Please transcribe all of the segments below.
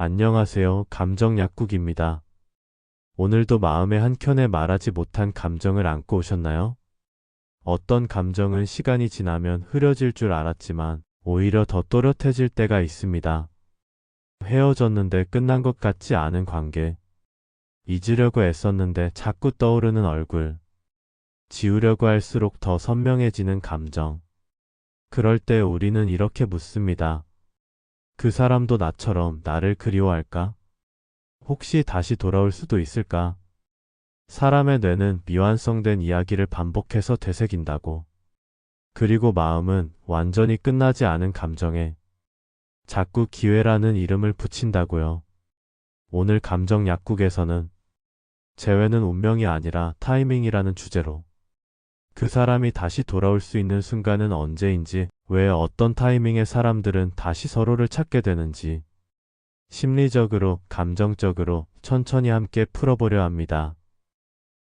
안녕하세요. 감정 약국입니다. 오늘도 마음의 한켠에 말하지 못한 감정을 안고 오셨나요? 어떤 감정은 시간이 지나면 흐려질 줄 알았지만 오히려 더 또렷해질 때가 있습니다. 헤어졌는데 끝난 것 같지 않은 관계, 잊으려고 애썼는데 자꾸 떠오르는 얼굴, 지우려고 할수록 더 선명해지는 감정. 그럴 때 우리는 이렇게 묻습니다. 그 사람도 나처럼 나를 그리워할까? 혹시 다시 돌아올 수도 있을까? 사람의 뇌는 미완성된 이야기를 반복해서 되새긴다고. 그리고 마음은 완전히 끝나지 않은 감정에 자꾸 기회라는 이름을 붙인다고요. 오늘 감정 약국에서는 재회는 운명이 아니라 타이밍이라는 주제로 그 사람이 다시 돌아올 수 있는 순간은 언제인지, 왜 어떤 타이밍에 사람들은 다시 서로를 찾게 되는지 심리적으로, 감정적으로 천천히 함께 풀어보려 합니다.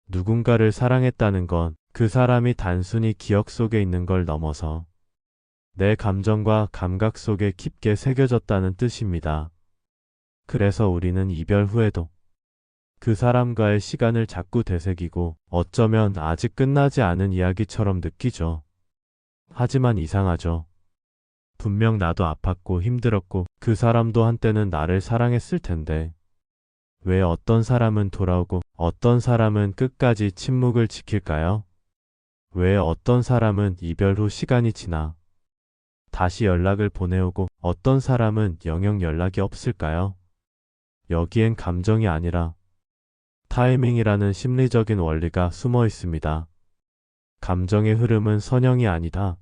누군가를 사랑했다는 건 그 사람이 단순히 기억 속에 있는 걸 넘어서 내 감정과 감각 속에 깊게 새겨졌다는 뜻입니다. 그래서 우리는 이별 후에도 그 사람과의 시간을 자꾸 되새기고 어쩌면 아직 끝나지 않은 이야기처럼 느끼죠. 하지만 이상하죠. 분명 나도 아팠고 힘들었고 그 사람도 한때는 나를 사랑했을 텐데 왜 어떤 사람은 돌아오고 어떤 사람은 끝까지 침묵을 지킬까요? 왜 어떤 사람은 이별 후 시간이 지나 다시 연락을 보내오고 어떤 사람은 영영 연락이 없을까요? 여기엔 감정이 아니라 타이밍이라는 심리적인 원리가 숨어 있습니다. 감정의 흐름은 선형이 아니다.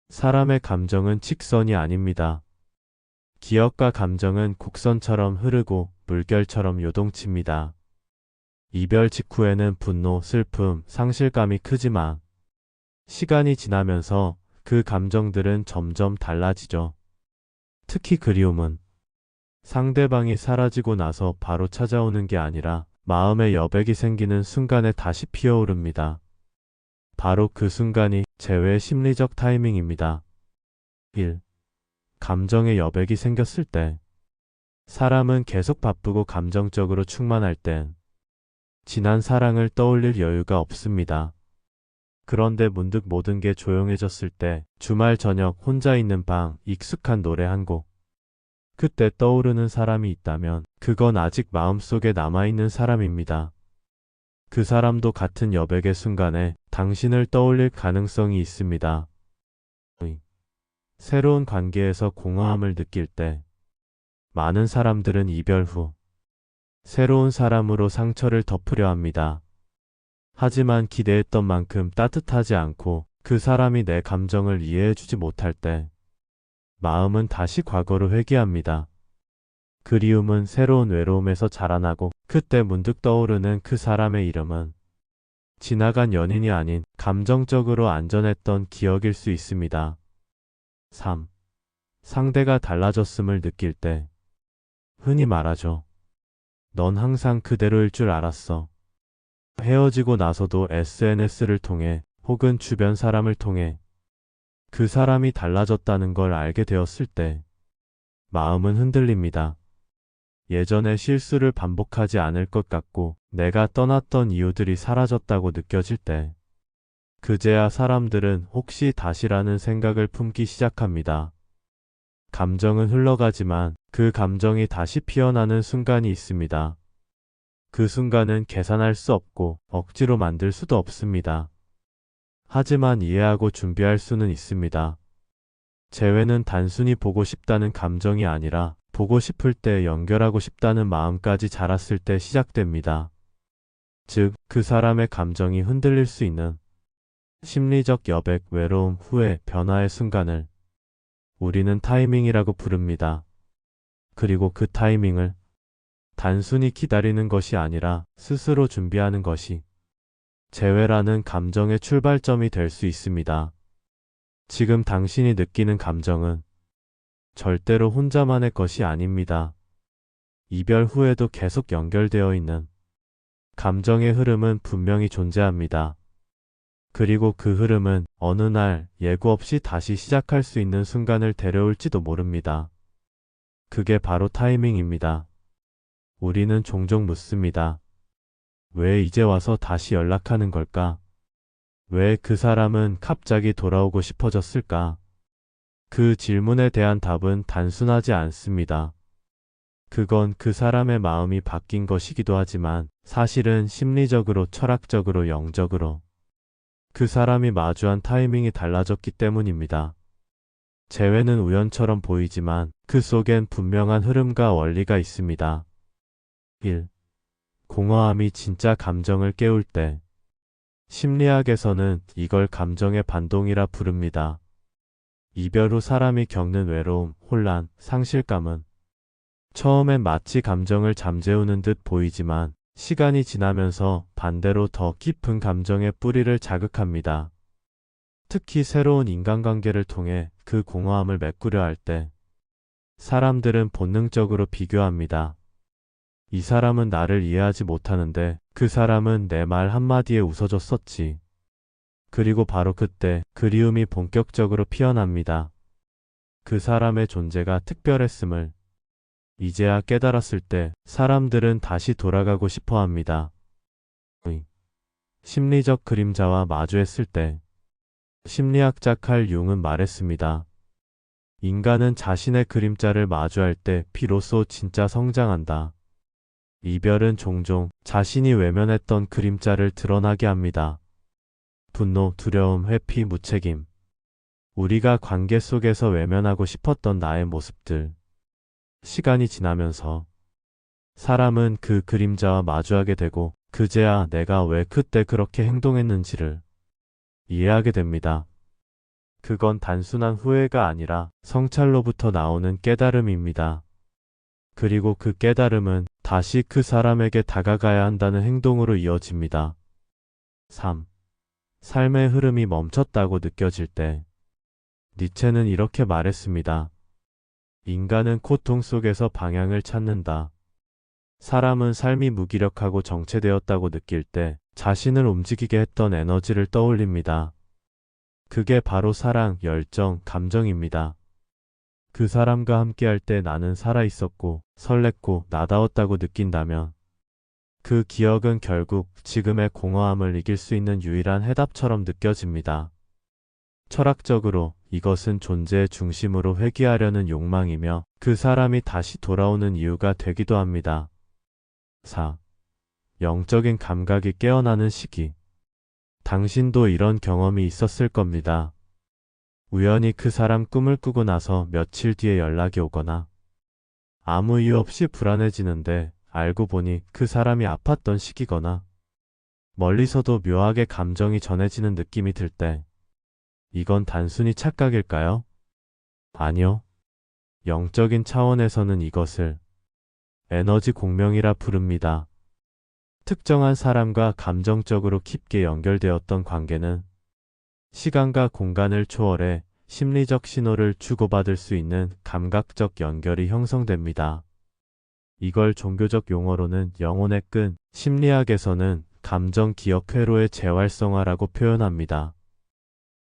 사람의 감정은 직선이 아닙니다. 기억과 감정은 곡선처럼 흐르고 물결처럼 요동칩니다. 이별 직후에는 분노, 슬픔, 상실감이 크지만 시간이 지나면서 그 감정들은 점점 달라지죠. 특히 그리움은 상대방이 사라지고 나서 바로 찾아오는 게 아니라 마음의 여백이 생기는 순간에 다시 피어오릅니다. 바로 그 순간이 재회의 심리적 타이밍입니다. 1. 감정의 여백이 생겼을 때, 사람은 계속 바쁘고 감정적으로 충만할 땐 지난 사랑을 떠올릴 여유가 없습니다. 그런데 문득 모든 게 조용해졌을 때, 주말 저녁 혼자 있는 방, 익숙한 노래 한 곡, 그때 떠오르는 사람이 있다면 그건 아직 마음속에 남아있는 사람입니다. 그 사람도 같은 여백의 순간에 당신을 떠올릴 가능성이 있습니다. 새로운 관계에서 공허함을 느낄 때, 많은 사람들은 이별 후 새로운 사람으로 상처를 덮으려 합니다. 하지만 기대했던 만큼 따뜻하지 않고 그 사람이 내 감정을 이해해주지 못할 때 마음은 다시 과거로 회귀합니다. 그리움은 새로운 외로움에서 자라나고 그때 문득 떠오르는 그 사람의 이름은 지나간 연인이 아닌 감정적으로 안전했던 기억일 수 있습니다. 3. 상대가 달라졌음을 느낄 때, 흔히 말하죠. 넌 항상 그대로일 줄 알았어. 헤어지고 나서도 SNS를 통해 혹은 주변 사람을 통해 그 사람이 달라졌다는 걸 알게 되었을 때 마음은 흔들립니다. 예전에 실수를 반복하지 않을 것 같고 내가 떠났던 이유들이 사라졌다고 느껴질 때 그제야 사람들은 혹시 다시라는 생각을 품기 시작합니다. 감정은 흘러가지만 그 감정이 다시 피어나는 순간이 있습니다. 그 순간은 계산할 수 없고 억지로 만들 수도 없습니다. 하지만 이해하고 준비할 수는 있습니다. 재회는 단순히 보고 싶다는 감정이 아니라 보고 싶을 때 연결하고 싶다는 마음까지 자랐을 때 시작됩니다. 즉, 그 사람의 감정이 흔들릴 수 있는 심리적 여백, 외로움, 후회, 변화의 순간을 우리는 타이밍이라고 부릅니다. 그리고 그 타이밍을 단순히 기다리는 것이 아니라 스스로 준비하는 것이 재회라는 감정의 출발점이 될 수 있습니다. 지금 당신이 느끼는 감정은 절대로 혼자만의 것이 아닙니다. 이별 후에도 계속 연결되어 있는 감정의 흐름은 분명히 존재합니다. 그리고 그 흐름은 어느 날 예고 없이 다시 시작할 수 있는 순간을 데려올지도 모릅니다. 그게 바로 타이밍입니다. 우리는 종종 묻습니다. 왜 이제 와서 다시 연락하는 걸까? 왜 그 사람은 갑자기 돌아오고 싶어졌을까? 그 질문에 대한 답은 단순하지 않습니다. 그건 그 사람의 마음이 바뀐 것이기도 하지만 사실은 심리적으로, 철학적으로, 영적으로 그 사람이 마주한 타이밍이 달라졌기 때문입니다. 재회는 우연처럼 보이지만 그 속엔 분명한 흐름과 원리가 있습니다. 1. 공허함이 진짜 감정을 깨울 때. 심리학에서는 이걸 감정의 반동이라 부릅니다. 이별 후 사람이 겪는 외로움, 혼란, 상실감은 처음엔 마치 감정을 잠재우는 듯 보이지만 시간이 지나면서 반대로 더 깊은 감정의 뿌리를 자극합니다. 특히 새로운 인간관계를 통해 그 공허함을 메꾸려 할 때 사람들은 본능적으로 비교합니다. 이 사람은 나를 이해하지 못하는데 그 사람은 내 말 한마디에 웃어줬었지. 그리고 바로 그때 그리움이 본격적으로 피어납니다. 그 사람의 존재가 특별했음을 이제야 깨달았을 때 사람들은 다시 돌아가고 싶어 합니다. 심리적 그림자와 마주했을 때 심리학자 칼 융은 말했습니다. 인간은 자신의 그림자를 마주할 때 비로소 진짜 성장한다. 이별은 종종 자신이 외면했던 그림자를 드러나게 합니다. 분노, 두려움, 회피, 무책임. 우리가 관계 속에서 외면하고 싶었던 나의 모습들. 시간이 지나면서 사람은 그 그림자와 마주하게 되고 그제야 내가 왜 그때 그렇게 행동했는지를 이해하게 됩니다. 그건 단순한 후회가 아니라 성찰로부터 나오는 깨달음입니다. 그리고 그 깨달음은 다시 그 사람에게 다가가야 한다는 행동으로 이어집니다. 3. 삶의 흐름이 멈췄다고 느껴질 때. 니체는 이렇게 말했습니다. 인간은 고통 속에서 방향을 찾는다. 사람은 삶이 무기력하고 정체되었다고 느낄 때 자신을 움직이게 했던 에너지를 떠올립니다. 그게 바로 사랑, 열정, 감정입니다. 그 사람과 함께할 때 나는 살아있었고 설렜고 나다웠다고 느낀다면 그 기억은 결국 지금의 공허함을 이길 수 있는 유일한 해답처럼 느껴집니다. 철학적으로 이것은 존재의 중심으로 회귀하려는 욕망이며 그 사람이 다시 돌아오는 이유가 되기도 합니다. 4. 영적인 감각이 깨어나는 시기. 당신도 이런 경험이 있었을 겁니다. 우연히 그 사람 꿈을 꾸고 나서 며칠 뒤에 연락이 오거나 아무 이유 없이 불안해지는데 알고 보니 그 사람이 아팠던 시기거나 멀리서도 묘하게 감정이 전해지는 느낌이 들 때 이건 단순히 착각일까요? 아니요. 영적인 차원에서는 이것을 에너지 공명이라 부릅니다. 특정한 사람과 감정적으로 깊게 연결되었던 관계는 시간과 공간을 초월해 심리적 신호를 주고받을 수 있는 감각적 연결이 형성됩니다. 이걸 종교적 용어로는 영혼의 끈, 심리학에서는 감정 기억 회로의 재활성화라고 표현합니다.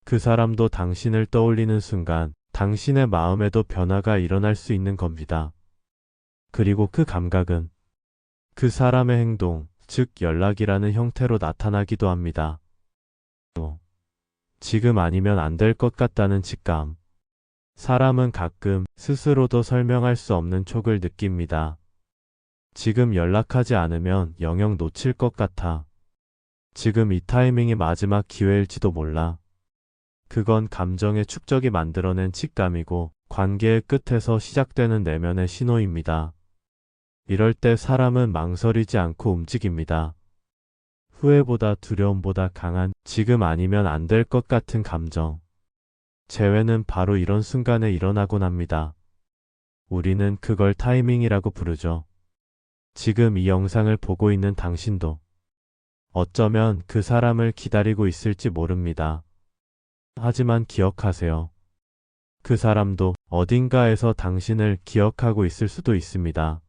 그 사람도 당신을 떠올리는 순간 당신의 마음에도 변화가 일어날 수 있는 겁니다. 그리고 그 감각은 그 사람의 행동, 즉 연락이라는 형태로 나타나기도 합니다. 지금 아니면 안 될 것 같다는 직감. 사람은 가끔 스스로도 설명할 수 없는 촉을 느낍니다. 지금 연락하지 않으면 영영 놓칠 것 같아. 지금 이 타이밍이 마지막 기회일지도 몰라. 그건 감정의 축적이 만들어낸 직감이고 관계의 끝에서 시작되는 내면의 신호입니다. 이럴 때 사람은 망설이지 않고 움직입니다. 후회보다 두려움보다 강한 지금 아니면 안 될 것 같은 감정. 재회는 바로 이런 순간에 일어나곤 합니다. 우리는 그걸 타이밍이라고 부르죠. 지금 이 영상을 보고 있는 당신도 어쩌면 그 사람을 기다리고 있을지 모릅니다. 하지만 기억하세요. 그 사람도 어딘가에서 당신을 기억하고 있을 수도 있습니다.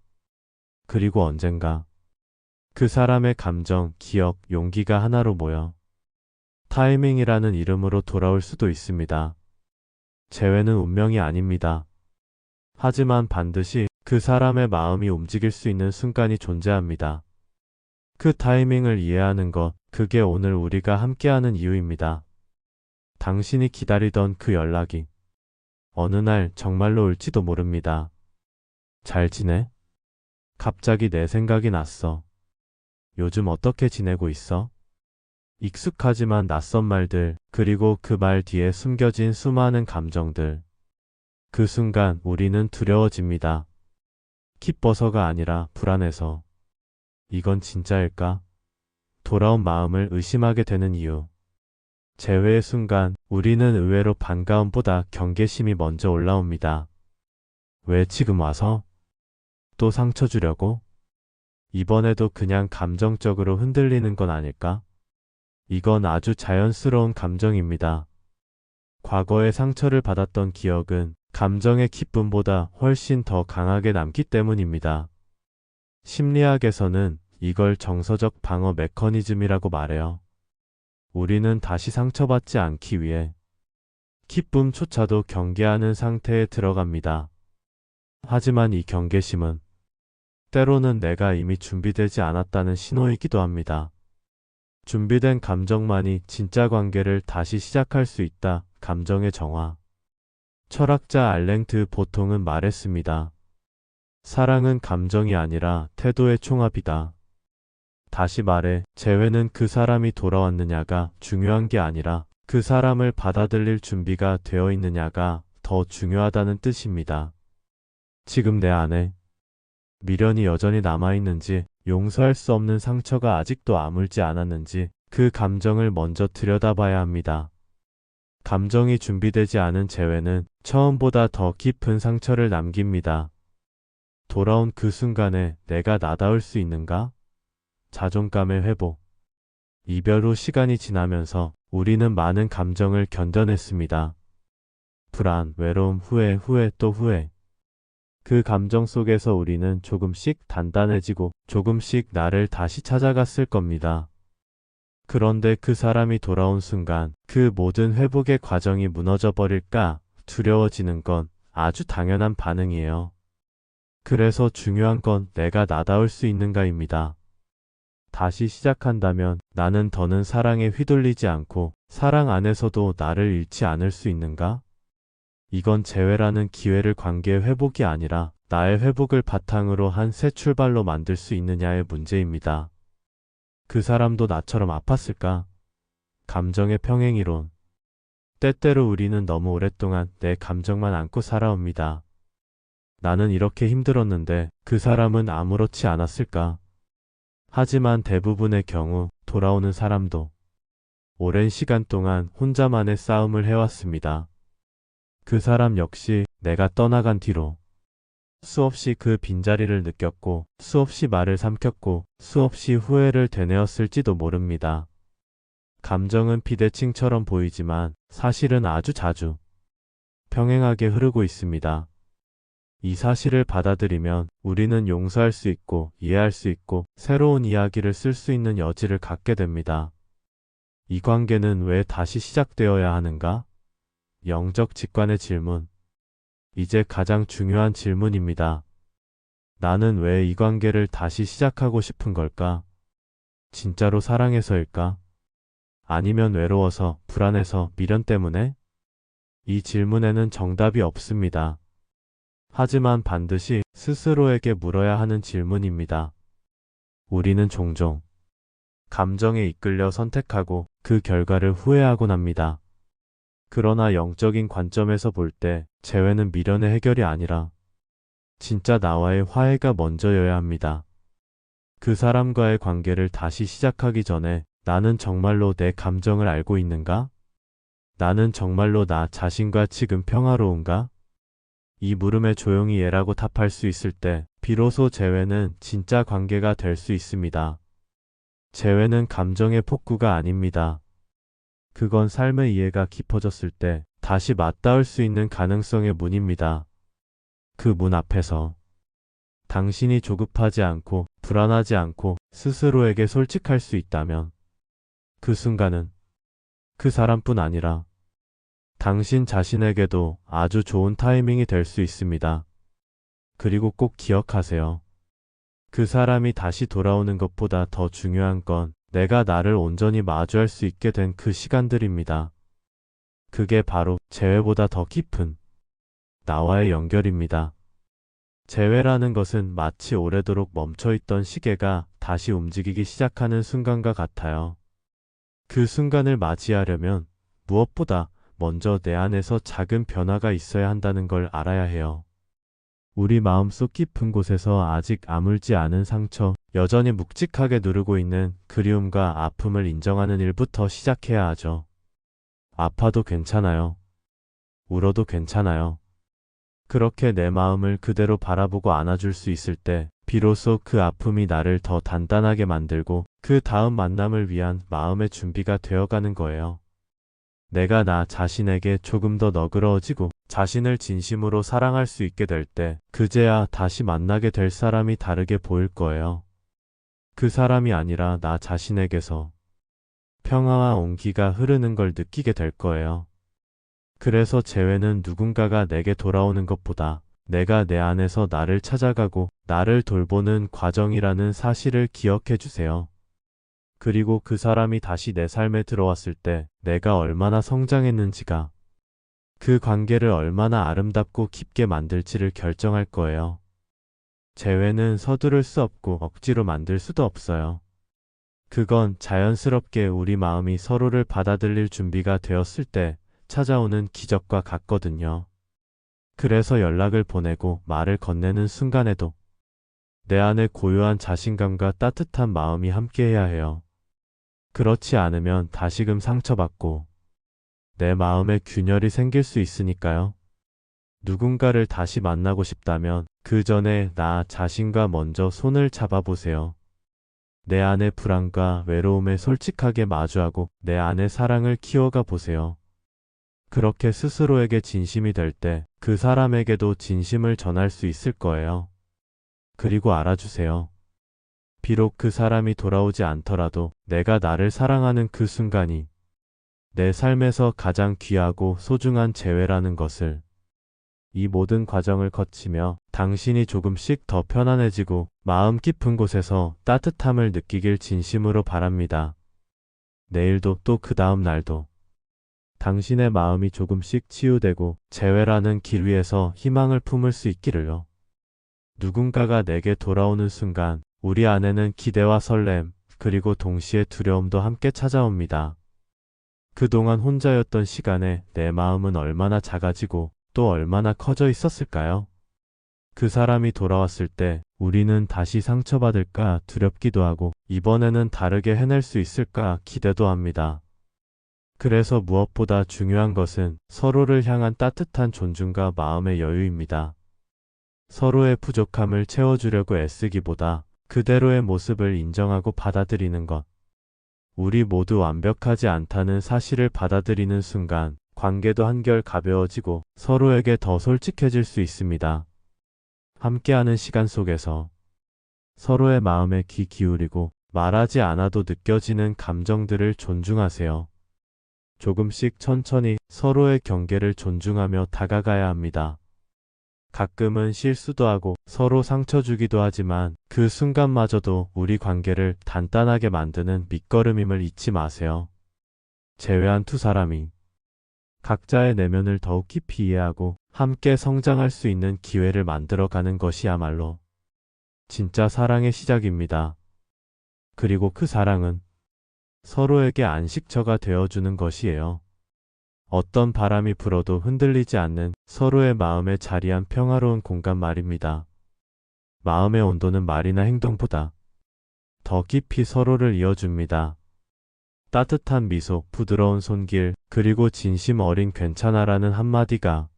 그리고 언젠가 그 사람의 감정, 기억, 용기가 하나로 모여 타이밍이라는 이름으로 돌아올 수도 있습니다. 재회는 운명이 아닙니다. 하지만 반드시 그 사람의 마음이 움직일 수 있는 순간이 존재합니다. 그 타이밍을 이해하는 것, 그게 오늘 우리가 함께하는 이유입니다. 당신이 기다리던 그 연락이 어느 날 정말로 올지도 모릅니다. 잘 지내? 갑자기 내 생각이 났어. 요즘 어떻게 지내고 있어? 익숙하지만 낯선 말들, 그리고 그 말 뒤에 숨겨진 수많은 감정들. 그 순간 우리는 두려워집니다. 기뻐서가 아니라 불안해서. 이건 진짜일까? 돌아온 마음을 의심하게 되는 이유. 재회의 순간 우리는 의외로 반가움보다 경계심이 먼저 올라옵니다. 왜 지금 와서? 또 상처 주려고? 이번에도 그냥 감정적으로 흔들리는 건 아닐까? 이건 아주 자연스러운 감정입니다. 과거에 상처를 받았던 기억은 감정의 기쁨보다 훨씬 더 강하게 남기 때문입니다. 심리학에서는 이걸 정서적 방어 메커니즘이라고 말해요. 우리는 다시 상처받지 않기 위해 기쁨조차도 경계하는 상태에 들어갑니다. 하지만 이 경계심은 때로는 내가 이미 준비되지 않았다는 신호이기도 합니다. 준비된 감정만이 진짜 관계를 다시 시작할 수 있다. 감정의 정화. 철학자 알랭트 보통은 말했습니다. 사랑은 감정이 아니라 태도의 총합이다. 다시 말해, 재회는 그 사람이 돌아왔느냐가 중요한 게 아니라 그 사람을 받아들일 준비가 되어 있느냐가 더 중요하다는 뜻입니다. 지금 내 안에 미련이 여전히 남아있는지, 용서할 수 없는 상처가 아직도 아물지 않았는지 그 감정을 먼저 들여다봐야 합니다. 감정이 준비되지 않은 재회는 처음보다 더 깊은 상처를 남깁니다. 돌아온 그 순간에 내가 나다울 수 있는가? 자존감의 회복. 이별 후 시간이 지나면서 우리는 많은 감정을 견뎌냈습니다. 불안, 외로움, 후회 또 후회. 그 감정 속에서 우리는 조금씩 단단해지고 조금씩 나를 다시 찾아갔을 겁니다. 그런데 그 사람이 돌아온 순간 그 모든 회복의 과정이 무너져 버릴까 두려워지는 건 아주 당연한 반응이에요. 그래서 중요한 건 내가 나다울 수 있는가입니다. 다시 시작한다면 나는 더는 사랑에 휘둘리지 않고 사랑 안에서도 나를 잃지 않을 수 있는가? 이건 재회라는 기회를 관계의 회복이 아니라 나의 회복을 바탕으로 한 새 출발로 만들 수 있느냐의 문제입니다. 그 사람도 나처럼 아팠을까? 감정의 평행이론. 때때로 우리는 너무 오랫동안 내 감정만 안고 살아옵니다. 나는 이렇게 힘들었는데 그 사람은 아무렇지 않았을까? 하지만 대부분의 경우 돌아오는 사람도 오랜 시간 동안 혼자만의 싸움을 해왔습니다. 그 사람 역시 내가 떠나간 뒤로 수없이 그 빈자리를 느꼈고 수없이 말을 삼켰고 수없이 후회를 되뇌었을지도 모릅니다. 감정은 비대칭처럼 보이지만 사실은 아주 자주 평행하게 흐르고 있습니다. 이 사실을 받아들이면 우리는 용서할 수 있고 이해할 수 있고 새로운 이야기를 쓸 수 있는 여지를 갖게 됩니다. 이 관계는 왜 다시 시작되어야 하는가? 영적 직관의 질문. 이제 가장 중요한 질문입니다. 나는 왜 이 관계를 다시 시작하고 싶은 걸까? 진짜로 사랑해서일까? 아니면 외로워서, 불안해서, 미련 때문에? 이 질문에는 정답이 없습니다. 하지만 반드시 스스로에게 물어야 하는 질문입니다. 우리는 종종 감정에 이끌려 선택하고 그 결과를 후회하곤 합니다. 그러나 영적인 관점에서 볼 때 재회는 미련의 해결이 아니라 진짜 나와의 화해가 먼저여야 합니다. 그 사람과의 관계를 다시 시작하기 전에 나는 정말로 내 감정을 알고 있는가? 나는 정말로 나 자신과 지금 평화로운가? 이 물음에 조용히 예라고 답할 수 있을 때 비로소 재회는 진짜 관계가 될 수 있습니다. 재회는 감정의 폭구가 아닙니다. 그건 삶의 이해가 깊어졌을 때 다시 맞닿을 수 있는 가능성의 문입니다. 그 문 앞에서 당신이 조급하지 않고 불안하지 않고 스스로에게 솔직할 수 있다면 그 순간은 그 사람뿐 아니라 당신 자신에게도 아주 좋은 타이밍이 될 수 있습니다. 그리고 꼭 기억하세요. 그 사람이 다시 돌아오는 것보다 더 중요한 건 내가 나를 온전히 마주할 수 있게 된 그 시간들입니다. 그게 바로 재회보다 더 깊은 나와의 연결입니다. 재회라는 것은 마치 오래도록 멈춰있던 시계가 다시 움직이기 시작하는 순간과 같아요. 그 순간을 맞이하려면 무엇보다 먼저 내 안에서 작은 변화가 있어야 한다는 걸 알아야 해요. 우리 마음속 깊은 곳에서 아직 아물지 않은 상처, 여전히 묵직하게 누르고 있는 그리움과 아픔을 인정하는 일부터 시작해야 하죠. 아파도 괜찮아요. 울어도 괜찮아요. 그렇게 내 마음을 그대로 바라보고 안아줄 수 있을 때 비로소 그 아픔이 나를 더 단단하게 만들고 그 다음 만남을 위한 마음의 준비가 되어가는 거예요. 내가 나 자신에게 조금 더 너그러워지고 자신을 진심으로 사랑할 수 있게 될 때 그제야 다시 만나게 될 사람이 다르게 보일 거예요. 그 사람이 아니라 나 자신에게서 평화와 온기가 흐르는 걸 느끼게 될 거예요. 그래서 재회는 누군가가 내게 돌아오는 것보다 내가 내 안에서 나를 찾아가고 나를 돌보는 과정이라는 사실을 기억해 주세요. 그리고 그 사람이 다시 내 삶에 들어왔을 때 내가 얼마나 성장했는지가 그 관계를 얼마나 아름답고 깊게 만들지를 결정할 거예요. 재회는 서두를 수 없고 억지로 만들 수도 없어요. 그건 자연스럽게 우리 마음이 서로를 받아들일 준비가 되었을 때 찾아오는 기적과 같거든요. 그래서 연락을 보내고 말을 건네는 순간에도 내 안에 고요한 자신감과 따뜻한 마음이 함께해야 해요. 그렇지 않으면 다시금 상처받고 내 마음에 균열이 생길 수 있으니까요. 누군가를 다시 만나고 싶다면 그 전에 나 자신과 먼저 손을 잡아보세요. 내 안의 불안과 외로움에 솔직하게 마주하고 내 안의 사랑을 키워가 보세요. 그렇게 스스로에게 진심이 될 때 그 사람에게도 진심을 전할 수 있을 거예요. 그리고 알아주세요. 비록 그 사람이 돌아오지 않더라도 내가 나를 사랑하는 그 순간이 내 삶에서 가장 귀하고 소중한 재회라는 것을, 이 모든 과정을 거치며 당신이 조금씩 더 편안해지고 마음 깊은 곳에서 따뜻함을 느끼길 진심으로 바랍니다. 내일도 또 그 다음 날도 당신의 마음이 조금씩 치유되고 재회라는 길 위에서 희망을 품을 수 있기를요. 누군가가 내게 돌아오는 순간 우리 안에는 기대와 설렘, 그리고 동시에 두려움도 함께 찾아옵니다. 그동안 혼자였던 시간에 내 마음은 얼마나 작아지고 또 얼마나 커져 있었을까요? 그 사람이 돌아왔을 때 우리는 다시 상처받을까 두렵기도 하고 이번에는 다르게 해낼 수 있을까 기대도 합니다. 그래서 무엇보다 중요한 것은 서로를 향한 따뜻한 존중과 마음의 여유입니다. 서로의 부족함을 채워주려고 애쓰기보다 그대로의 모습을 인정하고 받아들이는 것. 우리 모두 완벽하지 않다는 사실을 받아들이는 순간 관계도 한결 가벼워지고 서로에게 더 솔직해질 수 있습니다. 함께하는 시간 속에서 서로의 마음에 귀 기울이고 말하지 않아도 느껴지는 감정들을 존중하세요. 조금씩 천천히 서로의 경계를 존중하며 다가가야 합니다. 가끔은 실수도 하고 서로 상처 주기도 하지만 그 순간마저도 우리 관계를 단단하게 만드는 밑거름임을 잊지 마세요. 재회한 두 사람이 각자의 내면을 더욱 깊이 이해하고 함께 성장할 수 있는 기회를 만들어가는 것이야말로 진짜 사랑의 시작입니다. 그리고 그 사랑은 서로에게 안식처가 되어주는 것이에요. 어떤 바람이 불어도 흔들리지 않는 서로의 마음에 자리한 평화로운 공간 말입니다. 마음의 온도는 말이나 행동보다 더 깊이 서로를 이어줍니다. 따뜻한 미소, 부드러운 손길, 그리고 진심 어린 괜찮아라는 한마디가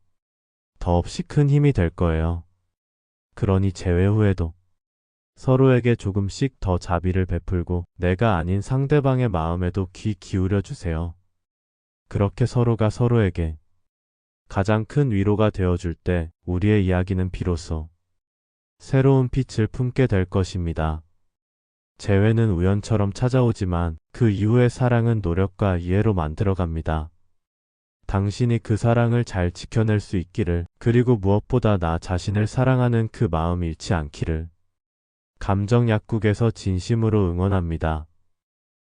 더없이 큰 힘이 될 거예요. 그러니 재회 후에도 서로에게 조금씩 더 자비를 베풀고 내가 아닌 상대방의 마음에도 귀 기울여 주세요. 그렇게 서로가 서로에게 가장 큰 위로가 되어줄 때 우리의 이야기는 비로소 새로운 빛을 품게 될 것입니다. 재회는 우연처럼 찾아오지만 그 이후의 사랑은 노력과 이해로 만들어갑니다. 당신이 그 사랑을 잘 지켜낼 수 있기를, 그리고 무엇보다 나 자신을 사랑하는 그 마음 잃지 않기를. 감정 약국에서 진심으로 응원합니다.